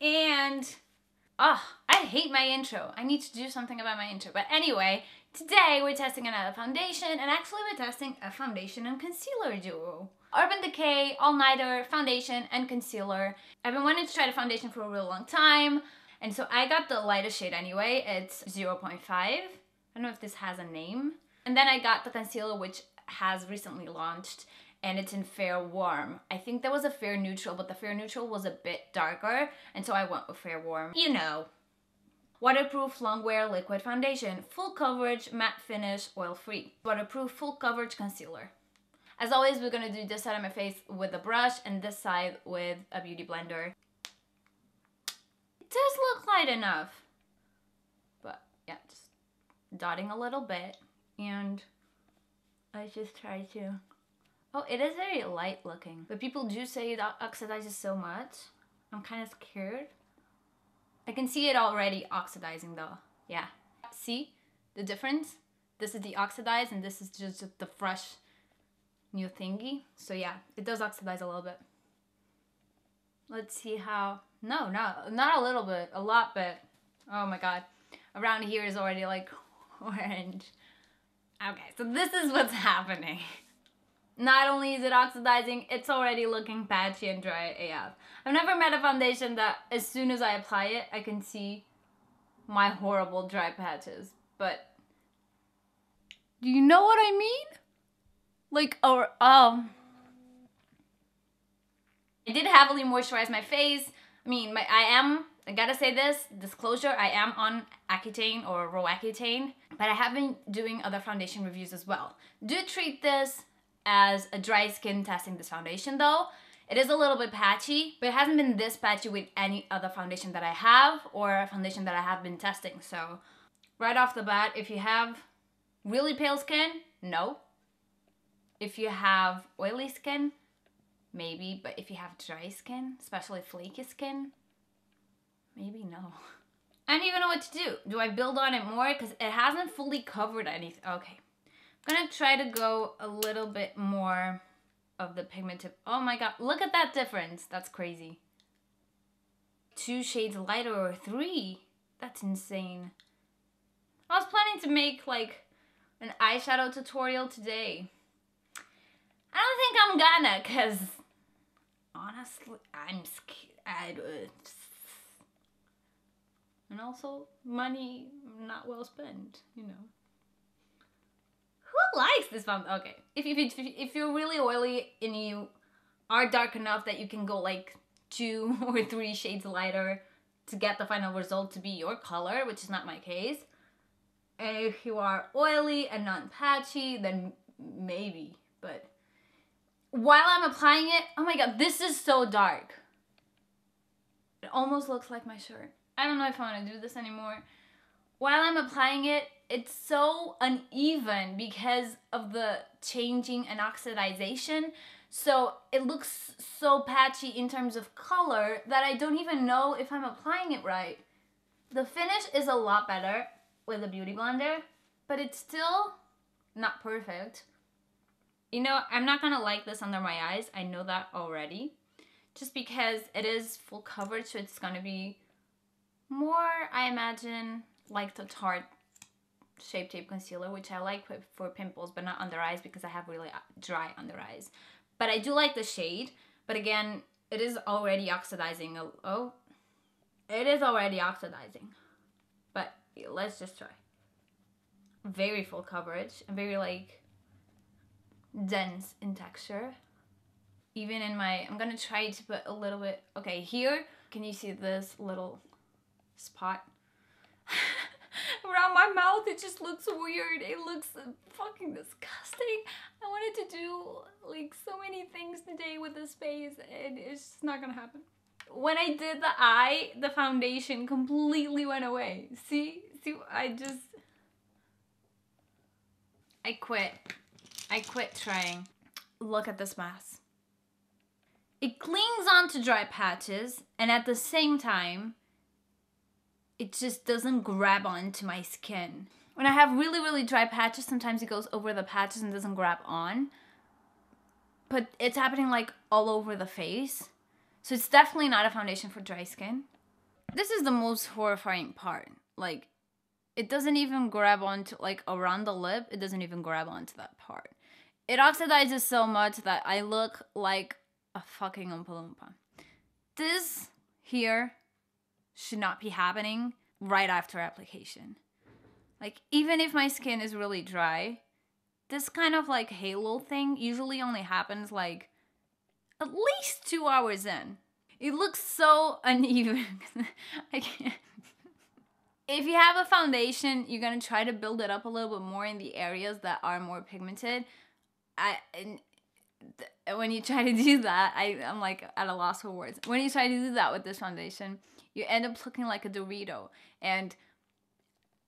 and oh, I hate my intro. I need to do something about my intro. But anyway, today we're testing another foundation, and actually we're testing a foundation and concealer duo. Urban Decay All Nighter Foundation and Concealer. I've been wanting to try the foundation for a really long time, and so I got the lightest shade anyway. It's 0.5. I don't know if this has a name. And then I got the concealer, which has recently launched, and it's in Fair Warm. I think there was a Fair Neutral, but the Fair Neutral was a bit darker, and so I went with Fair Warm. You know. Waterproof Longwear Liquid Foundation. Full coverage, matte finish, oil-free. Waterproof full coverage concealer. As always, we're gonna do this side of my face with a brush and this side with a beauty blender. It does look light enough. But yeah, just dotting a little bit. And I just try to... Oh, it is very light looking. But people do say it oxidizes so much. I'm kind of scared. I can see it already oxidizing though. Yeah. See the difference? This is the oxidized and this is just the fresh new thingy. So yeah, it does oxidize a little bit. Let's see how... No, not a little bit. A lot bit. Oh my god. Around here is already like orange. Okay, so this is what's happening. Not only is it oxidizing, it's already looking patchy and dry AF. I've never met a foundation that as soon as I apply it, I can see my horrible dry patches. But do you know what I mean? Like, I did heavily moisturize my face. I mean, I gotta say this, disclosure, I am on Accutane or Roaccutane, but I have been doing other foundation reviews as well. Do treat this as a dry skin testing this foundation though. It is a little bit patchy, but it hasn't been this patchy with any other foundation that I have or a foundation that I have been testing. So right off the bat, if you have really pale skin, no. If you have oily skin, maybe, but if you have dry skin, especially flaky skin, maybe no. I don't even know what to do. Do I build on it more? Because it hasn't fully covered anything. Okay. I'm gonna try to go a little bit more of the pigmented. Oh my god, look at that difference. That's crazy. 2 shades lighter or 3. That's insane. I was planning to make like an eyeshadow tutorial today. I don't think I'm gonna, because honestly, I'm scared. And also, money not well spent, you know. Who likes this foundation? Okay, if you're really oily and you are dark enough that you can go like 2 or 3 shades lighter to get the final result to be your color, which is not my case. And if you are oily and not patchy, then maybe, but while I'm applying it, oh my god, this is so dark. It almost looks like my shirt. I don't know if I want to do this anymore. While I'm applying it, it's so uneven because of the changing and oxidization. So it looks so patchy in terms of color that I don't even know if I'm applying it right. The finish is a lot better with the beauty blender, but it's still not perfect. You know, I'm not gonna like this under my eyes. I know that already. Just because it is full coverage, so it's gonna be more, I imagine, like the Tarte Shape Tape Concealer, which I like for pimples, but not under eyes because I have really dry under eyes. But I do like the shade, but again, it is already oxidizing. Oh, it is already oxidizing. But let's just try. Very full coverage and very like dense in texture. Even in my, I'm gonna try to put a little bit, okay, here, can you see this little spot? Around my mouth, it just looks weird. It looks fucking disgusting. I wanted to do like so many things today with this face and it's just not gonna happen. When I did the eye, the foundation completely went away. See, I quit trying. Look at this mess. It clings onto dry patches and at the same time, it just doesn't grab onto my skin. When I have really, really dry patches, sometimes it goes over the patches and doesn't grab on. But it's happening like all over the face. So it's definitely not a foundation for dry skin. This is the most horrifying part. Like, it doesn't even grab onto, like, around the lip, it doesn't even grab onto that part. It oxidizes so much that I look like a fucking Oompa Loompa. This here should not be happening right after application. Like, even if my skin is really dry, this kind of like halo thing usually only happens like at least 2 hours in. It looks so uneven. I can't. If you have a foundation, you're gonna try to build it up a little bit more in the areas that are more pigmented. When you try to do that, I'm like at a loss for words. When you try to do that with this foundation, you end up looking like a Dorito. And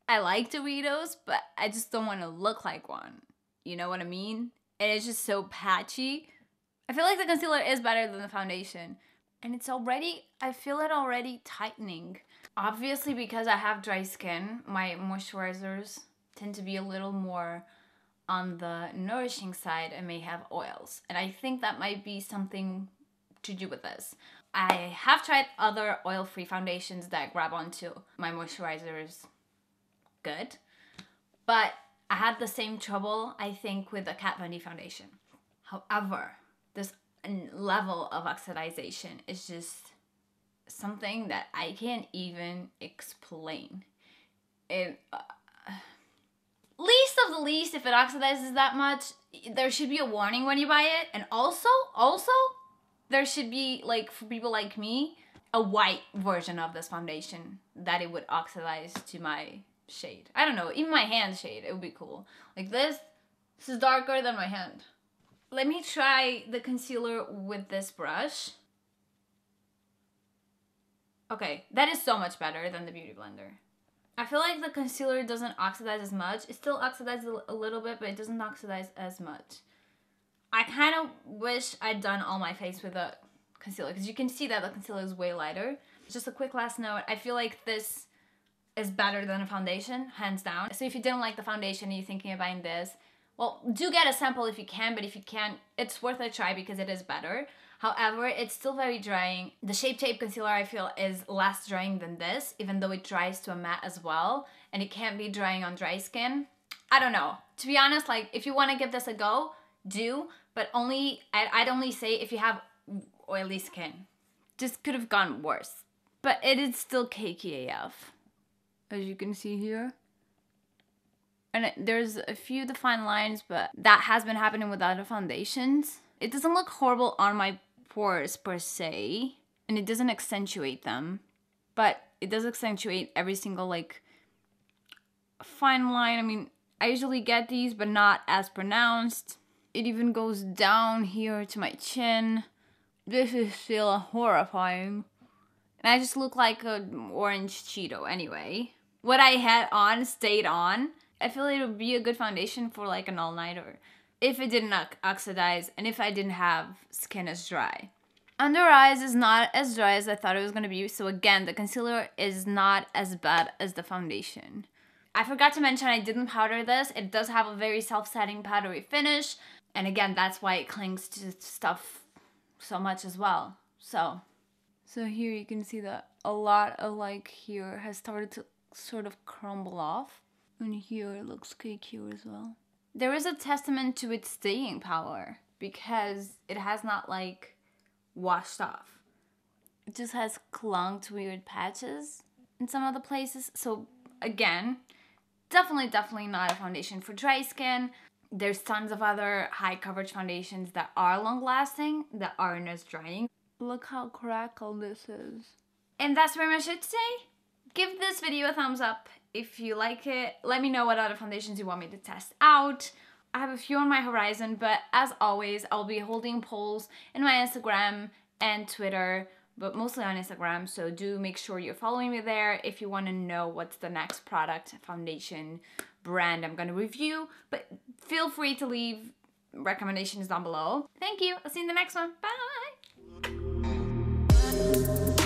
I like Doritos, but I just don't want to look like one. You know what I mean? And it's just so patchy. I feel like the concealer is better than the foundation. And it's already, I feel it already tightening. Obviously, because I have dry skin, my moisturizers tend to be a little more on the nourishing side and may have oils. And I think that might be something to do with this. I have tried other oil-free foundations that grab onto my moisturizers good. But I had the same trouble, I think, with the Kat Von D foundation. However, this level of oxidization is just something that I can't even explain. Least of the least, if it oxidizes that much, there should be a warning when you buy it. And also, there should be, like, for people like me, a white version of this foundation that it would oxidize to my shade. I don't know, even my hand shade, it would be cool. Like this is darker than my hand. Let me try the concealer with this brush. Okay, that is so much better than the Beauty Blender. I feel like the concealer doesn't oxidize as much. It still oxidizes a little bit, but it doesn't oxidize as much. I kind of wish I'd done all my face with a concealer, because you can see that the concealer is way lighter. Just a quick last note, I feel like this is better than a foundation, hands down. So if you didn't like the foundation and you're thinking of buying this, well, do get a sample if you can, but if you can't, it's worth a try because it is better. However, it's still very drying. The Shape Tape concealer, I feel, is less drying than this, even though it dries to a matte as well, and it can't be drying on dry skin. I don't know. To be honest, like, if you want to give this a go, do, but I'd only say if you have oily skin. This could have gone worse. But it is still cakey AF, as you can see here. And there's a few defined lines, but that has been happening with other foundations. It doesn't look horrible on my pores per se, and it doesn't accentuate them, but it does accentuate every single like fine line. I mean, I usually get these, but not as pronounced. It even goes down here to my chin. This is still horrifying. And I just look like an orange Cheeto anyway. What I had on stayed on. I feel it would be a good foundation for like an all-nighter if it didn't oxidize and if I didn't have skin as dry. Under eyes is not as dry as I thought it was going to be. So again, the concealer is not as bad as the foundation. I forgot to mention I didn't powder this. It does have a very self-setting powdery finish. And again, that's why it clings to stuff so much as well. So here you can see that a lot of like here has started to sort of crumble off. And here it looks cakier as well. There is a testament to its staying power because it has not like washed off. It just has clung to weird patches in some other places. So again, definitely not a foundation for dry skin. There's tons of other high coverage foundations that are long lasting, that aren't as drying. Look how crackled this is. And that's pretty much it today. Give this video a thumbs up if you like it. Let me know what other foundations you want me to test out. I have a few on my horizon, but as always, I'll be holding polls in my Instagram and Twitter, but mostly on Instagram, so do make sure you're following me there if you want to know what's the next product, foundation, brand I'm going to review, but feel free to leave recommendations down below. Thank you. I'll see you in the next one. Bye!